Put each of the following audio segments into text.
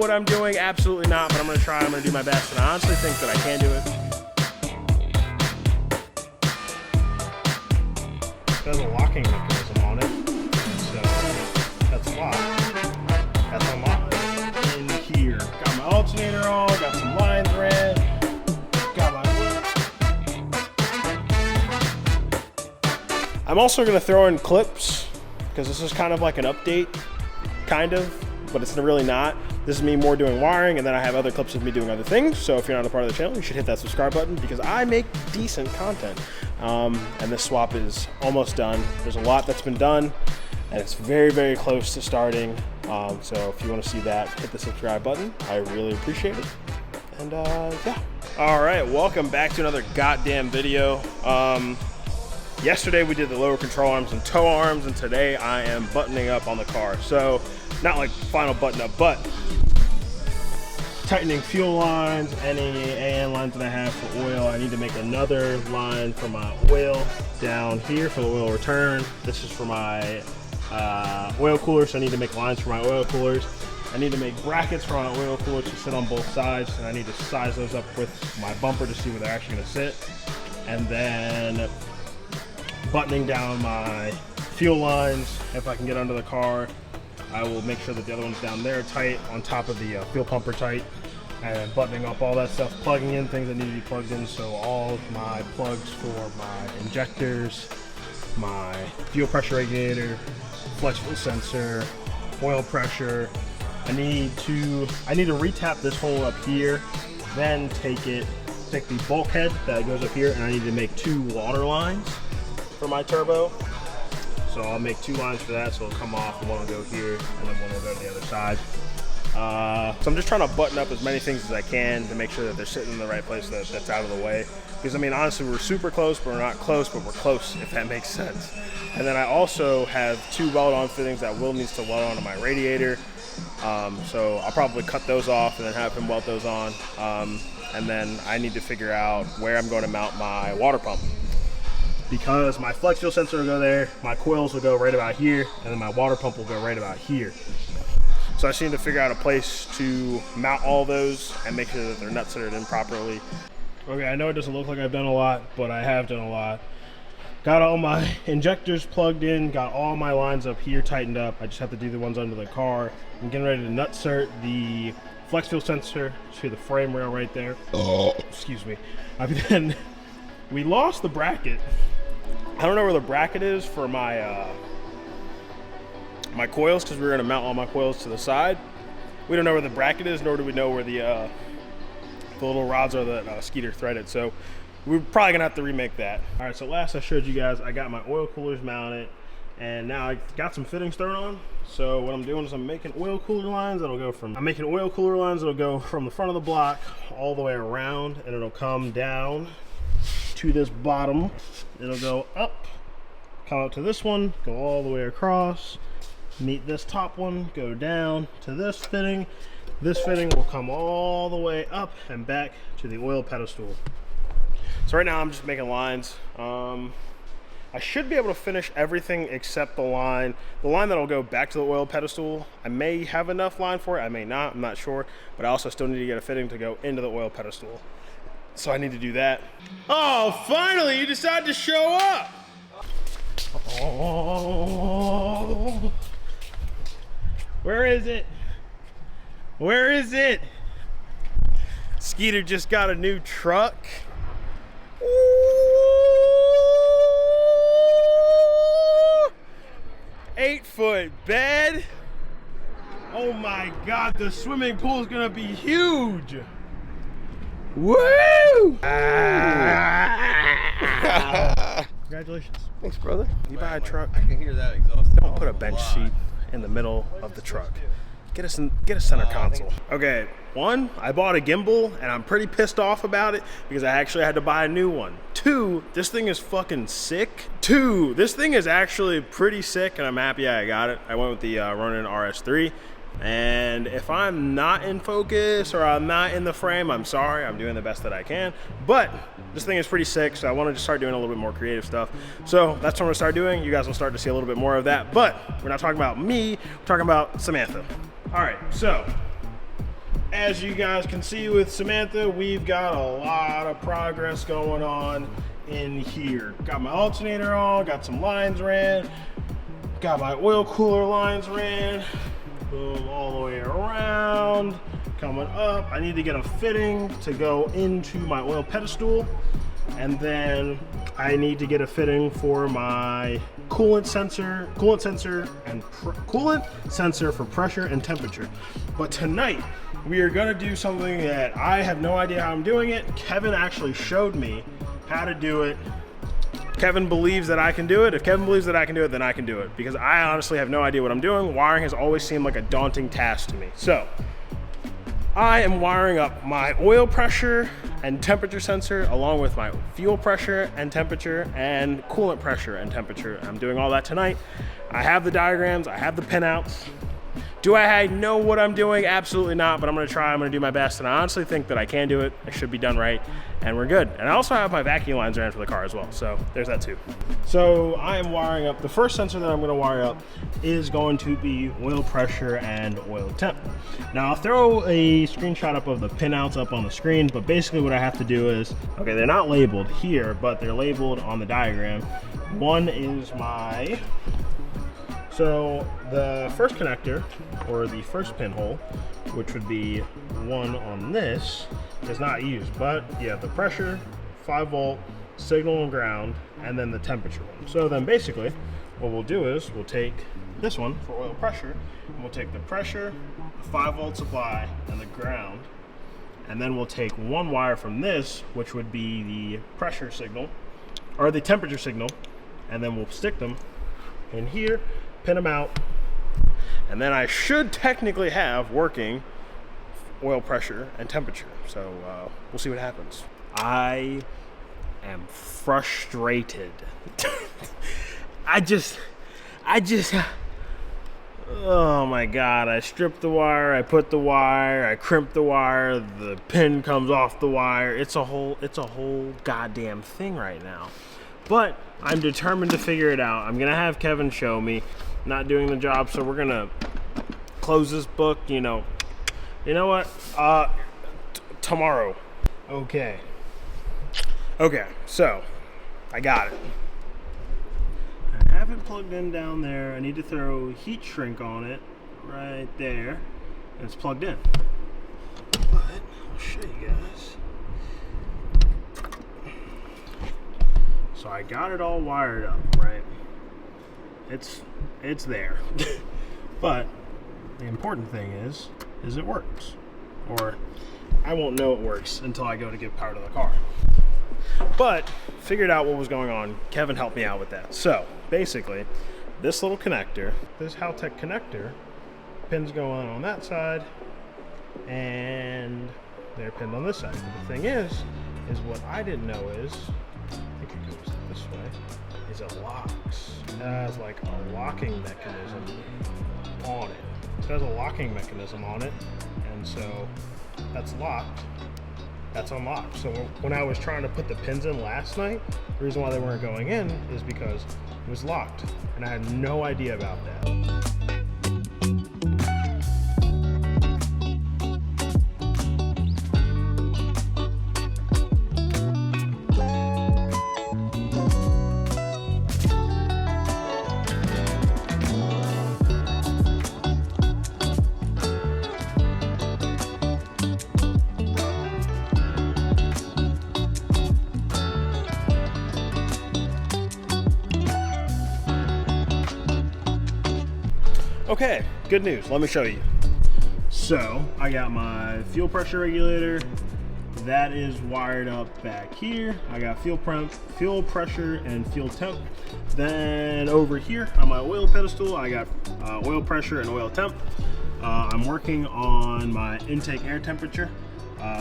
what I'm doing? Absolutely not, but I'm gonna try, I'm gonna do my best, and I honestly think that I can do it. There's a locking mechanism on it, so that's locked. That's unlocked. In here, got my alternator on, got some lines red, got my wood. I'm also gonna throw in clips, because this is kind of like an update, kind of, but it's really not. This is me more doing wiring, and then I have other clips of me doing other things. So if you're not a part of the channel, you should hit that subscribe button, because I make decent content. And this swap is almost done. There's a lot that's been done, and it's very, very close to starting. So if you want to see that, hit the subscribe button. I really appreciate it. And yeah. All right, welcome back to another goddamn video. Yesterday we did the lower control arms and toe arms, and today I am buttoning up on the car. So not like final button up, but tightening fuel lines, any AN lines that I have for oil. I need to make another line for my oil down here for the oil return. This is for my oil coolers, so I need to make lines for my oil coolers. I need to make brackets for my oil coolers to sit on both sides, and I need to size those up with my bumper to see where they're actually gonna sit. And then buttoning down my fuel lines. If I can get under the car, I will make sure that the other ones down there are tight, on top of the fuel pumper tight, and buttoning up all that stuff, plugging in things that need to be plugged in. So all of my plugs for my injectors, my fuel pressure regulator, flex fuel sensor, oil pressure. I need to retap this hole up here, then take the bulkhead that goes up here, and I need to make 2 water lines for my turbo. So I'll make 2 lines for that, so it'll come off, and one will go here, and then one will go to the other side. So I'm just trying to button up as many things as I can to make sure that they're sitting in the right place, that's out of the way. Because I mean, honestly, we're super close, but we're not close, but we're close, if that makes sense. And then I also have 2 weld-on fittings that Will needs to weld onto my radiator. So I'll probably cut those off and then have him weld those on. And then I need to figure out where I'm going to mount my water pump, because my flex fuel sensor will go there, my coils will go right about here, and then my water pump will go right about here. So I just need to figure out a place to mount all those and make sure that they're nut centered in properly. Okay, I know it doesn't look like I've done a lot, but I have done a lot. Got all my injectors plugged in, got all my lines up here tightened up. I just have to do the ones under the car. I'm getting ready to nut cert the flex fuel sensor to the frame rail right there. Oh, excuse me. Then we lost the bracket. I don't know where the bracket is for my my coils, because we're gonna mount all my coils to the side. We don't know where the bracket is, nor do we know where the little rods are that Skeeter threaded. So we're probably gonna have to remake that. All right, so last I showed you guys, I got my oil coolers mounted, and now I got some fittings thrown on. So what I'm doing is I'm making oil cooler lines that'll go from, go from the front of the block all the way around, and it'll come down to this bottom. It'll go up, come up to this one, go all the way across, meet this top one, go down to this fitting. This fitting will come all the way up and back to the oil pedestal. So right now I'm just making lines. I should be able to finish everything except the line that'll go back to the oil pedestal. I may have enough line for it, I may not, I'm not sure, but I also still need to get a fitting to go into the oil pedestal. So I need to do that. Oh, finally you decided to show up. Oh, where is it? Where is it? Skeeter just got a new truck. Ooh, 8-foot bed. Oh my God, the swimming pool is gonna be huge. Woo! Congratulations. Thanks, brother. You buy a truck, I can hear that exhaust. don't put a bench seat in the middle of the truck. Get a center console. Okay, 1, I bought a gimbal and I'm pretty pissed off about it because I actually had to buy a new one. 2, this thing is fucking sick. 2, this thing is actually pretty sick and I'm happy I got it. I went with the Ronin RS3. And if I'm not in focus or I'm not in the frame, I'm sorry, I'm doing the best that I can. But this thing is pretty sick, so I wanted to start doing a little bit more creative stuff. So that's what I'm gonna start doing. You guys will start to see a little bit more of that. But we're not talking about me, we're talking about Samantha. All right, so as you guys can see with Samantha, we've got a lot of progress going on in here. Got my alternator on, got some lines ran, got my oil cooler lines ran, boom, all the way around, coming up. I need to get a fitting to go into my oil pedestal, and then I need to get a fitting for my coolant sensor for pressure and temperature. But tonight we are going to do something that I have no idea how I'm doing it. Kevin actually showed me how to do it. Kevin believes that I can do it. If Kevin believes that I can do it, then I can do it, because I honestly have no idea what I'm doing. Wiring has always seemed like a daunting task to me. So I am wiring up my oil pressure and temperature sensor along with my fuel pressure and temperature and coolant pressure and temperature. I'm doing all that tonight. I have the diagrams, I have the pinouts. Do I know what I'm doing? Absolutely not, but I'm gonna try, I'm gonna do my best, and I honestly think that I can do it. I should be done right, and we're good. And I also have my vacuum lines ran for the car as well, so there's that too. So I am wiring up, the first sensor that I'm gonna wire up is going to be oil pressure and oil temp. Now I'll throw a screenshot up of the pinouts up on the screen, but basically what I have to do is, okay, they're not labeled here, but they're labeled on the diagram. One is my, so the first connector, or the first pinhole, which would be one on this, is not used, but you have the pressure, 5 volt, signal and ground, and then the temperature one. So then basically, what we'll do is we'll take this one for oil pressure, and we'll take the pressure, the 5 volt supply, and the ground, and then we'll take one wire from this, which would be the pressure signal, or the temperature signal, and then we'll stick them in here, pin them out, and then I should technically have working oil pressure and temperature. So we'll see what happens. I am frustrated. I just, oh my God, I stripped the wire, I put the wire, I crimped the wire, the pin comes off the wire. It's a whole goddamn thing right now. But I'm determined to figure it out. I'm gonna have Kevin show me. Not doing the job, so we're gonna close this book, you know what, tomorrow. Okay, so I got it. I have it plugged in down there. I need to throw heat shrink on it right there, and it's plugged in. But I'll show you guys. So I got it all wired up, right? It's there. But the important thing is it works. Or I won't know it works until I go to give power to the car. But figured out what was going on. Kevin helped me out with that. So basically, this little connector, this Haltech connector, pins go on that side, and they're pinned on this side. The thing is what I didn't know is, I think it goes this way, is it locks. It has like a locking mechanism on it. So it has a locking mechanism on it, and so that's locked, that's unlocked. So when I was trying to put the pins in last night, the reason why they weren't going in is because it was locked, and I had no idea about that. Okay, good news, let me show you. So I got my fuel pressure regulator, that is wired up back here. I got fuel pressure and fuel temp. Then over here on my oil pedestal, I got oil pressure and oil temp. I'm working on my intake air temperature.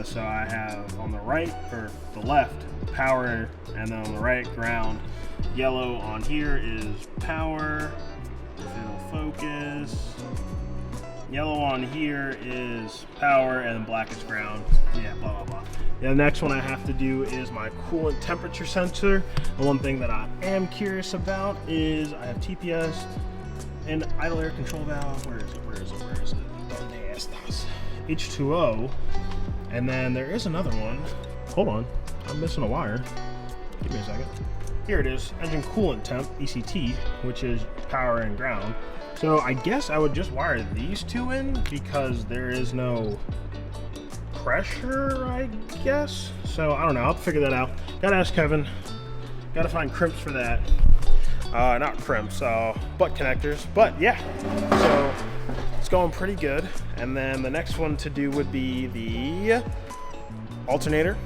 So I have on the right, or the left, power, and then on the right, ground. Yellow on here is power. It'll focus. Yellow on here is power, and then black is ground. Yeah, blah, blah, blah. The next one I have to do is my coolant temperature sensor. The one thing that I am curious about is I have TPS, and idle air control valve. Where is it? Where is it? Where is it? Donde estas? H2O. And then there is another one. Hold on, I'm missing a wire. Give me a second. Here it is, engine coolant temp, ECT, which is power and ground. So I guess I would just wire these two in because there is no pressure, I guess. So I don't know, I'll have to figure that out. Gotta ask Kevin. Gotta find crimps for that. Not crimps, butt connectors. But yeah, so it's going pretty good. And then the next one to do would be the alternator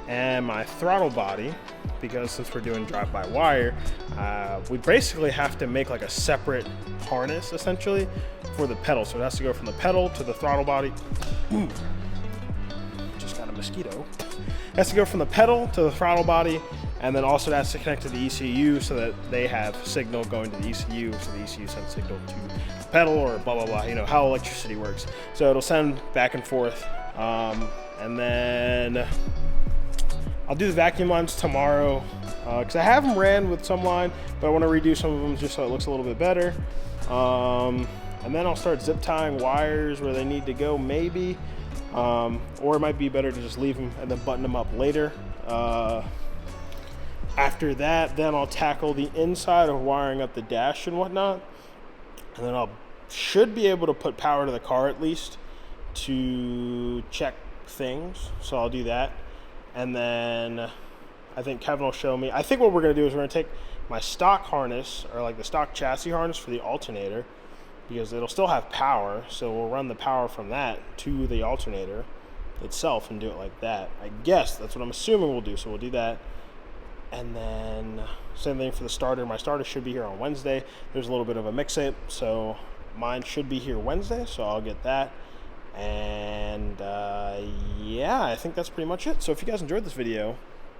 and my throttle body, because since we're doing drive-by-wire, we basically have to make like a separate harness essentially for the pedal. So it has to go from the pedal to the throttle body. Ooh, just got a mosquito. It has to go from the pedal to the throttle body, and then also it has to connect to the ECU so that they have signal going to the ECU, so the ECU sends signal to the pedal, or blah blah blah, you know how electricity works. So it'll send back and forth, and then I'll do the vacuum lines tomorrow, because I have them ran with some line, but I want to redo some of them just so it looks a little bit better. And then I'll start zip tying wires where they need to go, maybe. Or it might be better to just leave them and then button them up later. After that, then I'll tackle the inside of wiring up the dash and whatnot. And then should be able to put power to the car at least to check things. So I'll do that. And then I think Kevin will show me. I think what we're going to do is we're going to take my stock harness, or like the stock chassis harness for the alternator, because it'll still have power. So we'll run the power from that to the alternator itself and do it like that. I guess that's what I'm assuming we'll do. So we'll do that. And then same thing for the starter. My starter should be here on Wednesday. There's a little bit of a mix-up, so mine should be here Wednesday. So I'll get that. And yeah, I think that's pretty much it. So if you guys enjoyed this video,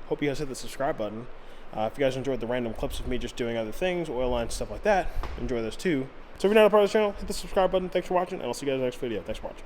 hope you guys hit the subscribe button. If you guys enjoyed the random clips of me just doing other things, oil lines, stuff like that, enjoy those too. So if you're not a part of the channel, hit the subscribe button. Thanks for watching, and I'll see you guys in the next video. Thanks for watching.